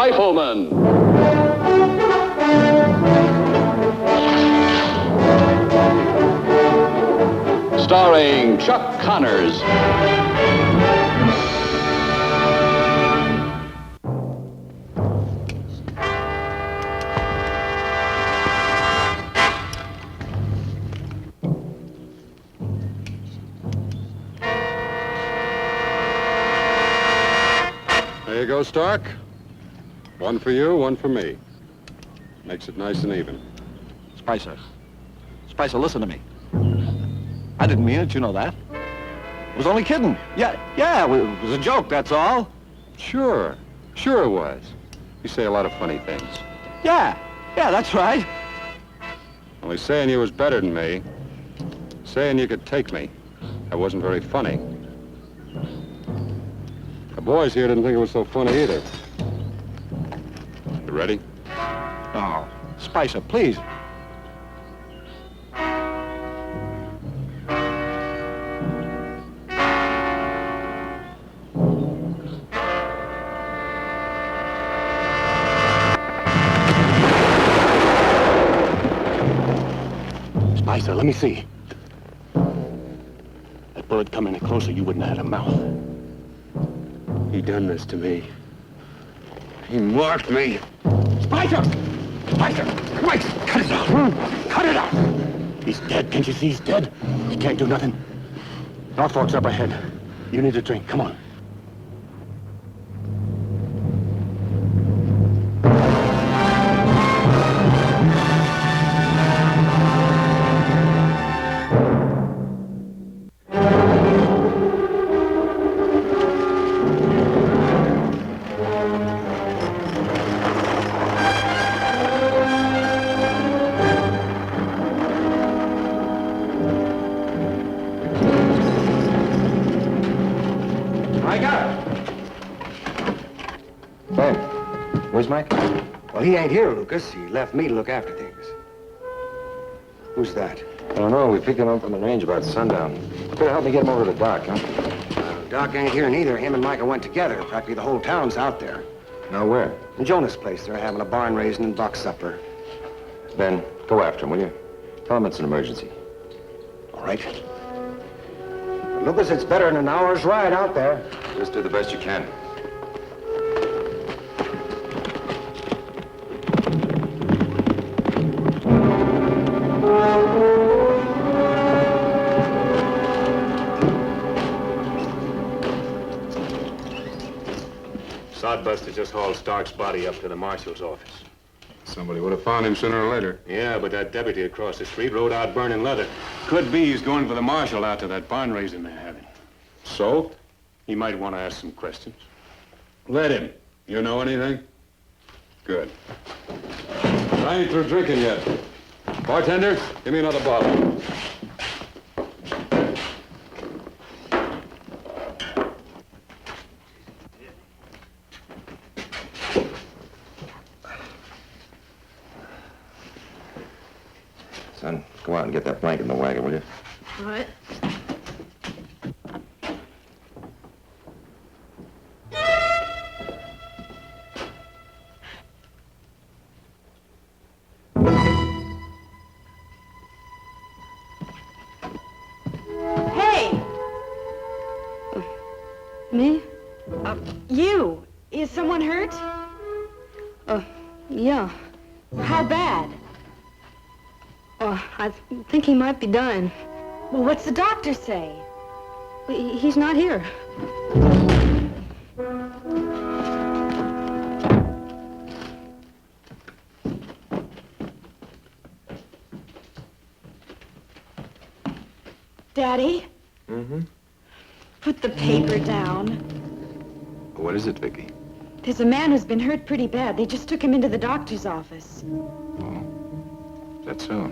Rifleman. Starring Chuck Connors. There you go, Stark. One for you, one for me. Makes it nice and even. Spicer. Spicer, listen to me. I didn't mean it, you know that. I was only kidding. Yeah, it was a joke, that's all. Sure it was. You say a lot of funny things. Yeah, that's right. Only saying you was better than me, saying you could take me, that wasn't very funny. The boys here didn't think it was so funny either. You ready? Oh, Spicer, please. Spicer, let me see. That bullet come any closer, you wouldn't have had a mouth. He done this to me. He marked me. Spicer! Spicer! Christ! Cut it out! Cut it out! He's dead. Can't you see he's dead? He can't do nothing. Norfolk's up ahead. You need a drink. Come on. Where's Mike? Well, he ain't here, Lucas. He left me to look after things. Who's that? I don't know. We picked him up from the range about sundown. Better help me get him over to the dock, huh? Doc ain't here neither. Him and Micah went together. Practically the whole town's out there. Now where? In Jonah's place. They're having a barn raising and buck supper. Ben, go after him, will you? Tell him it's an emergency. All right. Lucas, it's better than an hour's ride out there. Just do the best you can. Sodbuster just hauled Stark's body up to the marshal's office. Somebody would have found him sooner or later. Yeah, but that deputy across the street rode out burning leather. Could be he's going for the marshal out to that barn raising they're having. So? He might want to ask some questions. Let him. You know anything? Good. I ain't through drinking yet. Bartender, give me another bottle. Son, go out and get that blanket in the wagon, will you? All right. Hey! Me? You. Is someone hurt? Yeah. How bad? I think he might be dying. Well, what's the doctor say? He's not here. Daddy? Mm-hmm. Put the paper down. What is it, Vicky? There's a man who's been hurt pretty bad. They just took him into the doctor's office. Oh. Is that so?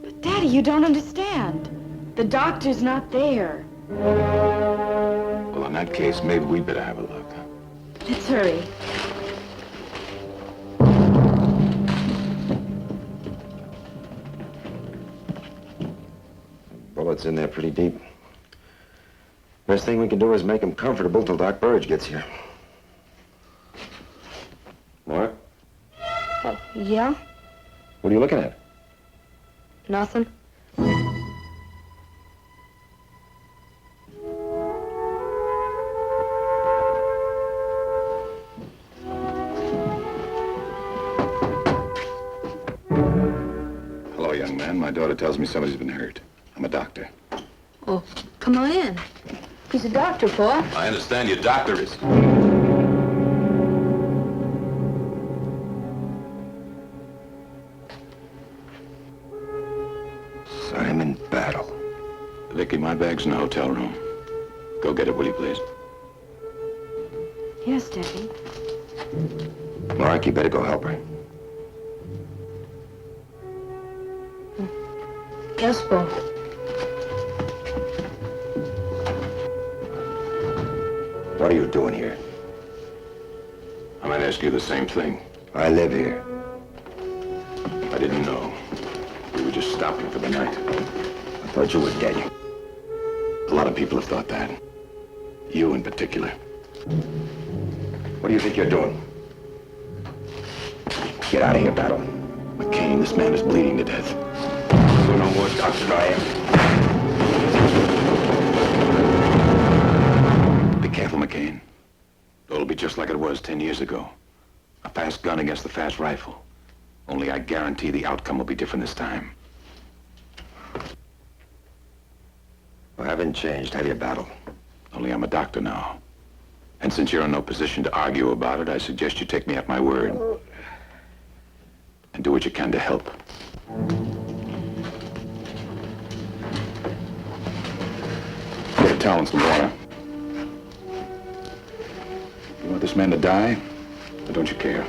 But, Daddy, you don't understand. The doctor's not there. Well, in that case, maybe we better have a look. Let's hurry. Bullet's in there pretty deep. Best thing we can do is make him comfortable till Doc Burge gets here. Yeah? What are you looking at? Nothing. Hello, young man. My daughter tells me somebody's been hurt. I'm a doctor. Oh, come on in. He's a doctor, Paul. I understand your doctor is... I'm in battle. Vicky, my bag's in the hotel room. Go get it, will you, please? Yes, Daddy. Mark, you better go help her. Yes, Paul. What are you doing here? I might ask you the same thing. I live here. I didn't know. We were just stopping for the night. I thought you were dead. A lot of people have thought that. You in particular. What do you think you're doing? Get out of here, Battle. McCain, this man is bleeding to death. You're no more doctor than I am. Be careful, McCain. It'll be just like it was 10 years ago. A fast gun against a fast rifle. Only I guarantee the outcome will be different this time. I haven't changed, have you, Battle? Only I'm a doctor now. And since you're in no position to argue about it, I suggest you take me at my word. And do what you can to help. Get a towel and some water. You want this man to die? Or don't you care?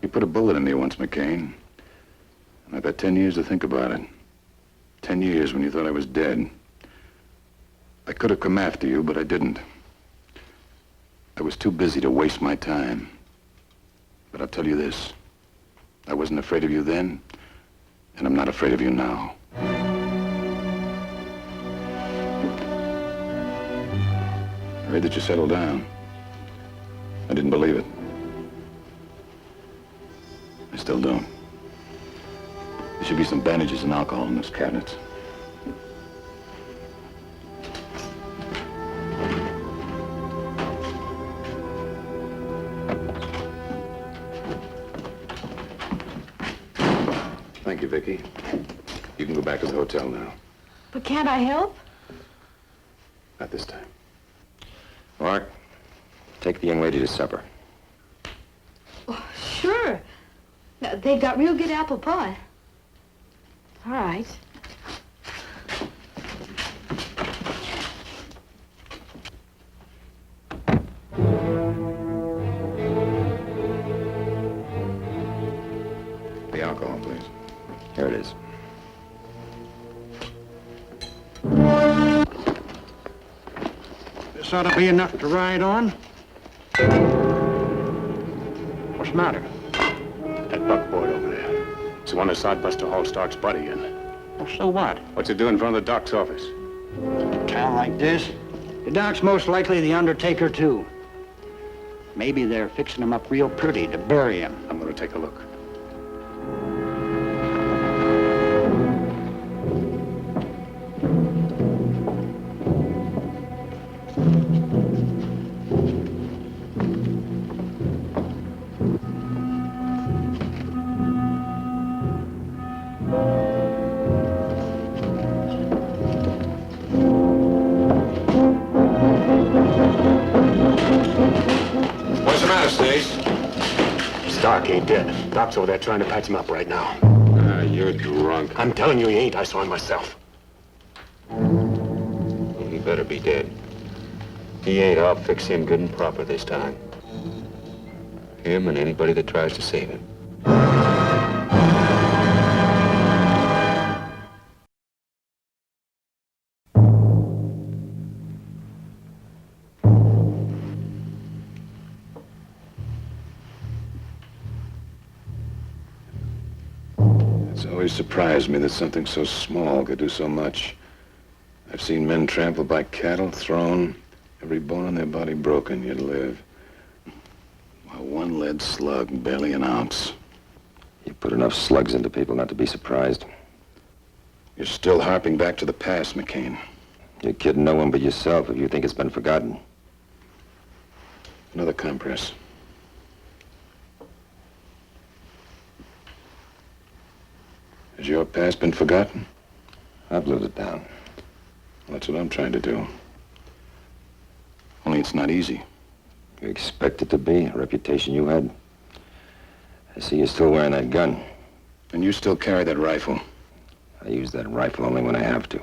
You put a bullet in me once, McCain. And I've had 10 years to think about it. 10 years when you thought I was dead. I could have come after you, but I didn't. I was too busy to waste my time. But I'll tell you this. I wasn't afraid of you then, and I'm not afraid of you now. I heard that you settled down. I didn't believe it. I still don't. There should be some bandages and alcohol in those cabinets. Thank you, Vicky. You can go back to the hotel now. But can't I help? Not this time. Mark, take the young lady to supper. Oh, sure. They got real good apple pie. All right. The alcohol, please. Here it is. This ought to be enough to ride on. What's the matter? That buckboard over there. It's the one that Sodbuster hauled Stark's body in. Well, so what? What's it doing in front of the doc's office? A town like this, the doc's most likely the undertaker, too. Maybe they're fixing him up real pretty to bury him. I'm gonna take a look. What's the matter, Stace? Stark ain't dead. Doc's over there trying to patch him up right now. You're drunk. I'm telling you he ain't. I saw him myself. He better be dead. He ain't. I'll fix him good and proper this time. Him and anybody that tries to save him. It's always surprised me that something so small could do so much. I've seen men trampled by cattle, thrown, every bone in their body broken, yet live. While one lead slug, barely an ounce. You put enough slugs into people not to be surprised. You're still harping back to the past, McCain. You're kidding no one but yourself if you think it's been forgotten. Another compress. Has your past been forgotten? I've lived it down. Well, that's what I'm trying to do. Only it's not easy. You expect it to be, a reputation you had. I see you're still wearing that gun. And you still carry that rifle. I use that rifle only when I have to.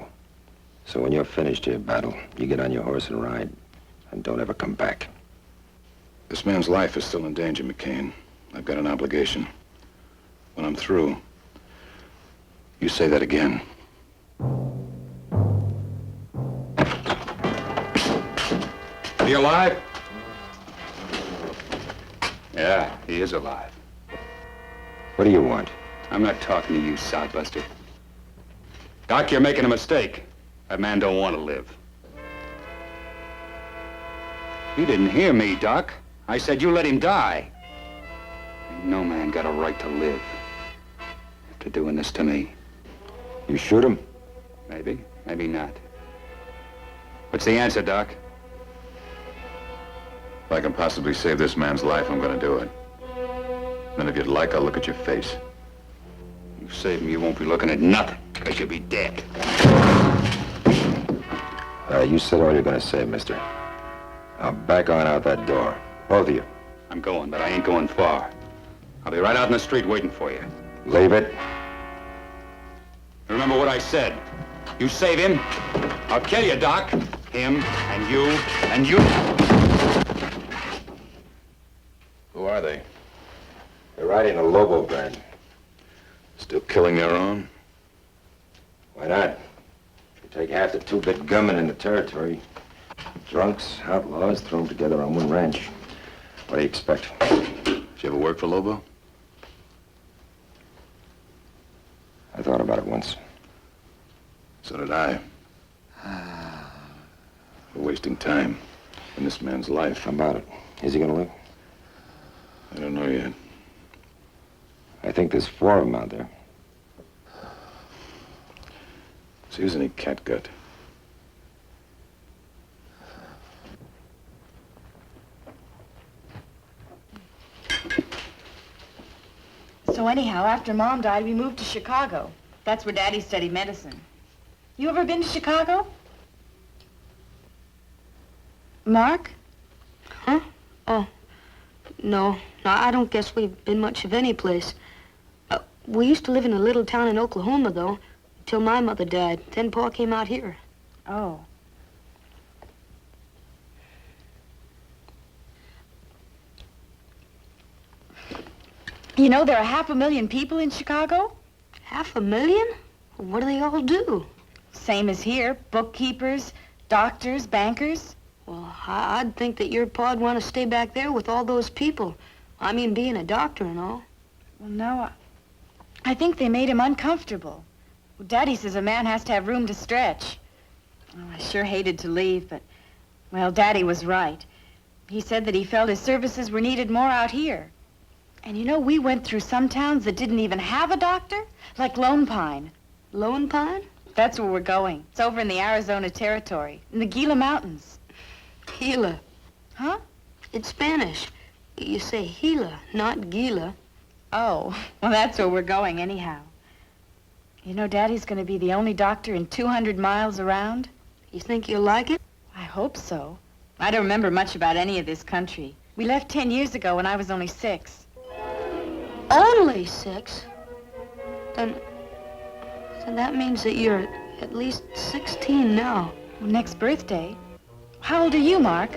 So when you're finished here, Battle, you get on your horse and ride. And don't ever come back. This man's life is still in danger, McCain. I've got an obligation. When I'm through, you say that again. Is he alive? Yeah, he is alive. What do you want? I'm not talking to you, sodbuster. Doc, you're making a mistake. That man don't want to live. You didn't hear me, Doc. I said you let him die. Ain't no man got a right to live after doing this to me. You shoot him? Maybe, maybe not. What's the answer, Doc? If I can possibly save this man's life, I'm gonna do it. Then if you'd like, I'll look at your face. You save him, you won't be looking at nothing, because you'll be dead. You said all you're gonna say, mister. Now back on out that door. Both of you. I'm going, but I ain't going far. I'll be right out in the street waiting for you. Leave it. Remember what I said. You save him, I'll kill you, Doc. Him, and you, and you. Who are they? They're riding a Lobo brand. Still killing their own? Why not? You take half the two-bit gunmen in the territory. Drunks, outlaws, throw them together on one ranch. What do you expect? Did you ever work for Lobo? I thought about it once. So did I. We're wasting time in this man's life. How about it? Is he gonna live? I don't know yet. I think there's 4 of them out there. So here's any catgut. So anyhow, after Mom died, we moved to Chicago. That's where Daddy studied medicine. You ever been to Chicago? Mark? Huh? Oh, no. I don't guess we've been much of any place. We used to live in a little town in Oklahoma, though, until my mother died. Then Pa came out here. Oh. You know, there are 500,000 people in Chicago. 500,000? What do they all do? Same as here. Bookkeepers, doctors, bankers. Well, I'd think that your Pa'd want to stay back there with all those people. I mean, being a doctor and all. Well, no, I think they made him uncomfortable. Well, Daddy says a man has to have room to stretch. Oh, I sure hated to leave, but, well, Daddy was right. He said that he felt his services were needed more out here. And you know, we went through some towns that didn't even have a doctor, like Lone Pine. Lone Pine? That's where we're going. It's over in the Arizona Territory, in the Gila Mountains. Gila. Huh? It's Spanish. You say Gila, not Gila. Oh, well, that's where we're going anyhow. You know, Daddy's going to be the only doctor in 200 miles around. You think you'll like it? I hope so. I don't remember much about any of this country. We left 10 years ago when I was only 6. Only 6? Then that means that you're at least 16 now. Well, next birthday. How old are you, Mark?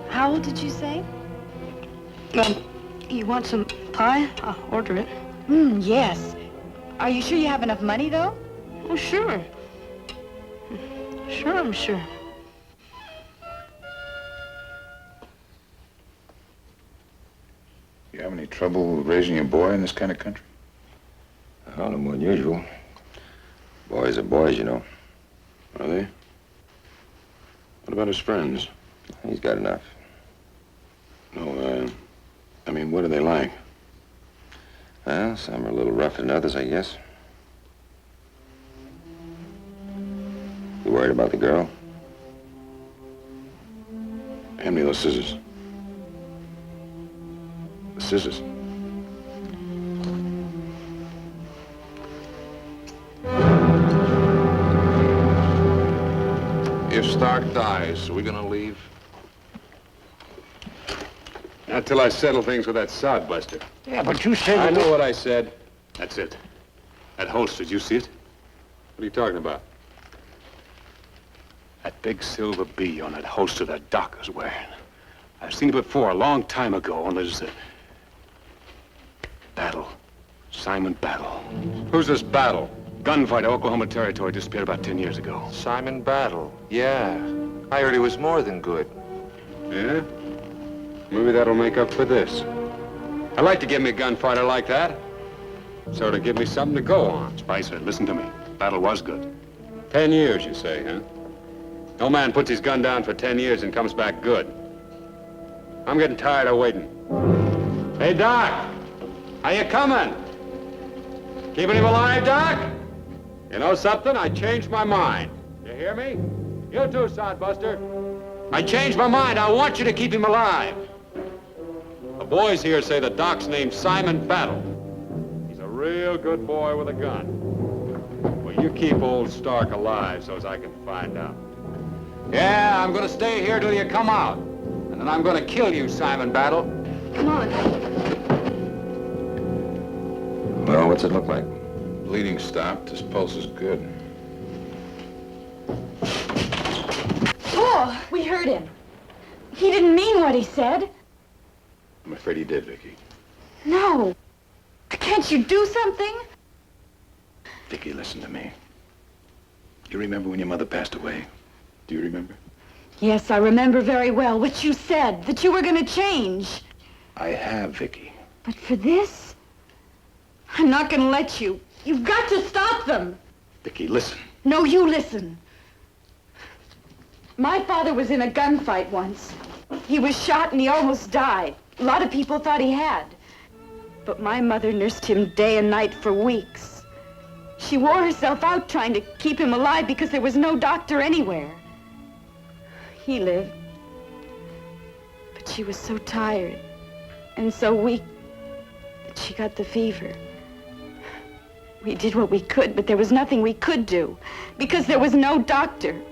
How old did you say? You want some pie? I'll order it. Yes. Are you sure you have enough money, though? Oh, sure. Sure, I'm sure. You haven't Any trouble raising a boy in this kind of country? Oh, no more than usual. Boys are boys, you know. Are they? What about his friends? He's got enough. No, I mean, what are they like? Well, some are a little rougher than others, I guess. You worried about the girl? Hand me those scissors. The scissors. If Stark dies, are we gonna leave? Not till I settle things with that sodbuster. Yeah, but you said... I know what I said. That's it. That holster, did you see it? What are you talking about? That big silver bee on that holster that Doc was wearing. I've seen it before, a long time ago, and there's a... Battle. Simon Battle. Who's this Battle? Gunfight, Oklahoma Territory, disappeared about 10 years ago. Simon Battle. Yeah. I heard he was more than good. Yeah? Maybe that'll make up for this. I'd like to give me a gunfighter like that. So to give me something to go on. Spicer, listen to me. Battle was good. 10 years, you say, huh? No man puts his gun down for 10 years and comes back good. I'm getting tired of waiting. Hey, Doc! How you coming? Keeping him alive, Doc? You know something? I changed my mind. You hear me? You too, Sodbuster. I changed my mind. I want you to keep him alive. The boys here say the Doc's name's Simon Battle. He's a real good boy with a gun. Well, you keep old Stark alive so as I can find out. Yeah, I'm gonna stay here till you come out. And then I'm gonna kill you, Simon Battle. Come on. Well, what's it look like? Bleeding stopped. His pulse is good. Paul, we heard him. He didn't mean what he said. I'm afraid he did, Vicky. No. Can't you do something? Vicky, listen to me. You remember when your mother passed away? Do you remember? Yes, I remember very well what you said, that you were going to change. I have, Vicky. But for this, I'm not going to let you. You've got to stop them. Vicky, listen. No, you listen. My father was in a gunfight once. He was shot and he almost died. A lot of people thought he had. But my mother nursed him day and night for weeks. She wore herself out trying to keep him alive because there was no doctor anywhere. He lived. But she was so tired and so weak that she got the fever. We did what we could, but there was nothing we could do because there was no doctor.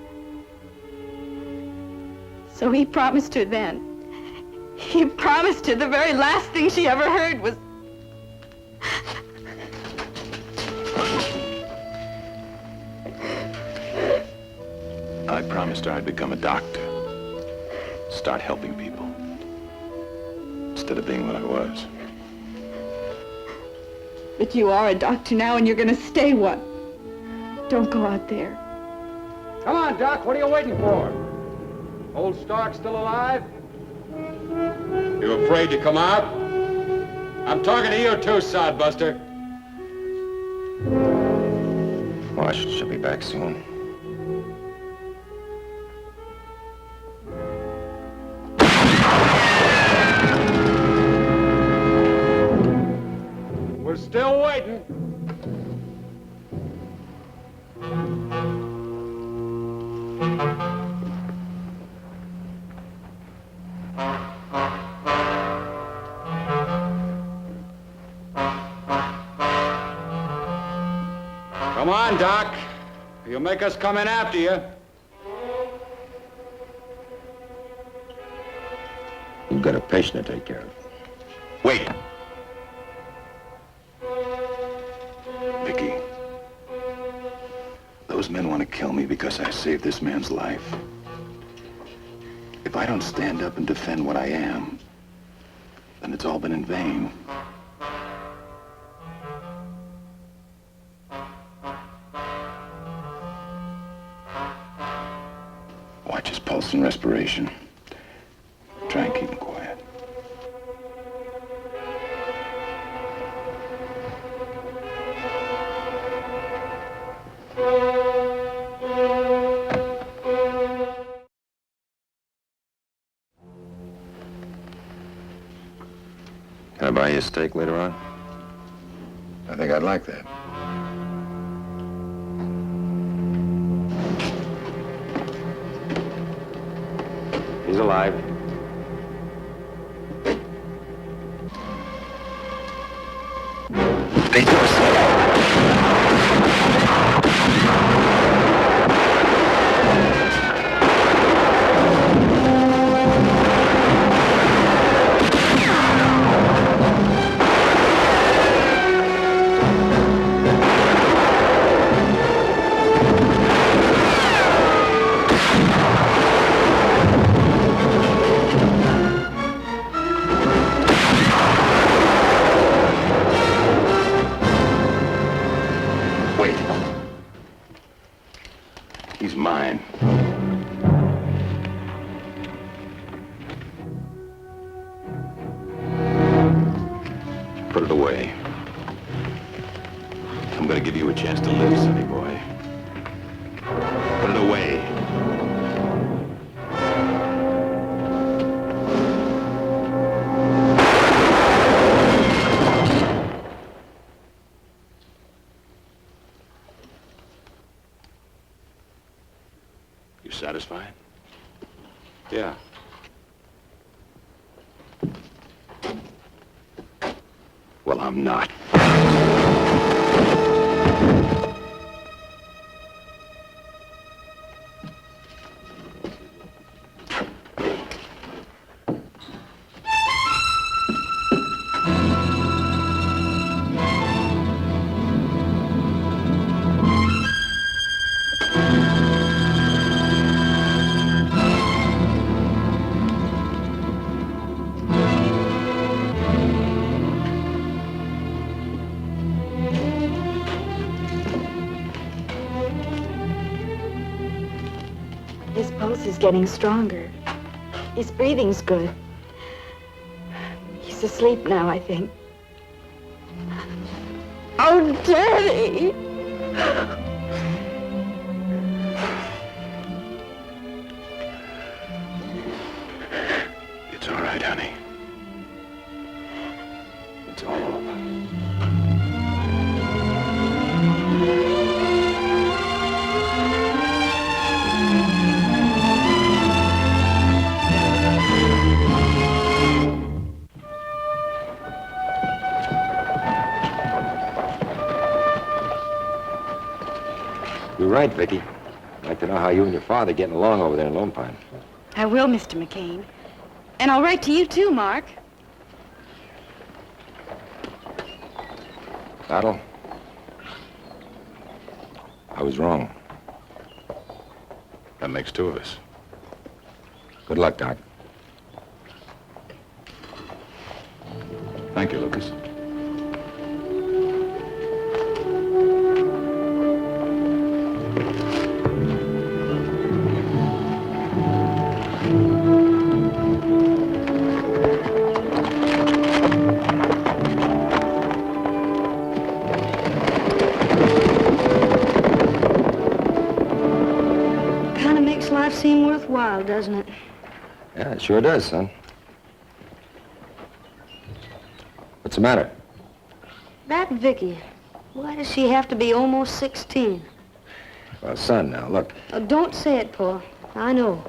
So he promised her then. He promised her the very last thing she ever heard was... I promised her I'd become a doctor. Start helping people. Instead of being what I was. But you are a doctor now and you're going to stay one. Don't go out there. Come on, Doc. What are you waiting for? Old Stark still alive? You afraid to come out? I'm talking to you too, Sodbuster. Marshall should be back soon. We're still waiting. Come on, Doc. You'll make us come in after you. You've got a patient to take care of. Wait. Vicky. Those men want to kill me because I saved this man's life. If I don't stand up and defend what I am, then it's all been in vain. Watch his pulse and respiration. Try and keep him quiet. Can I buy you a steak later on? I think I'd like that. He's alive. He's mine. Put it away. I'm gonna give you a chance to live, sonny boy. Put it away. You satisfied? Yeah. Well, I'm not. His pulse is getting stronger. His breathing's good. He's asleep now, I think. Oh, Daddy! It's all right, honey. It's all over. You're right, Vicky. I'd like to know how you and your father are getting along over there in Lone Pine. I will, Mr. McCain. And I'll write to you, too, Mark. Battle? I was wrong. That makes two of us. Good luck, Doc. Thank you, Lucas. Kind of makes life seem worthwhile, doesn't it? Yeah, it sure does, son. What's the matter? That Vicky, why does she have to be almost 16? Well, son, now, look. Oh, don't say it, Paul. I know.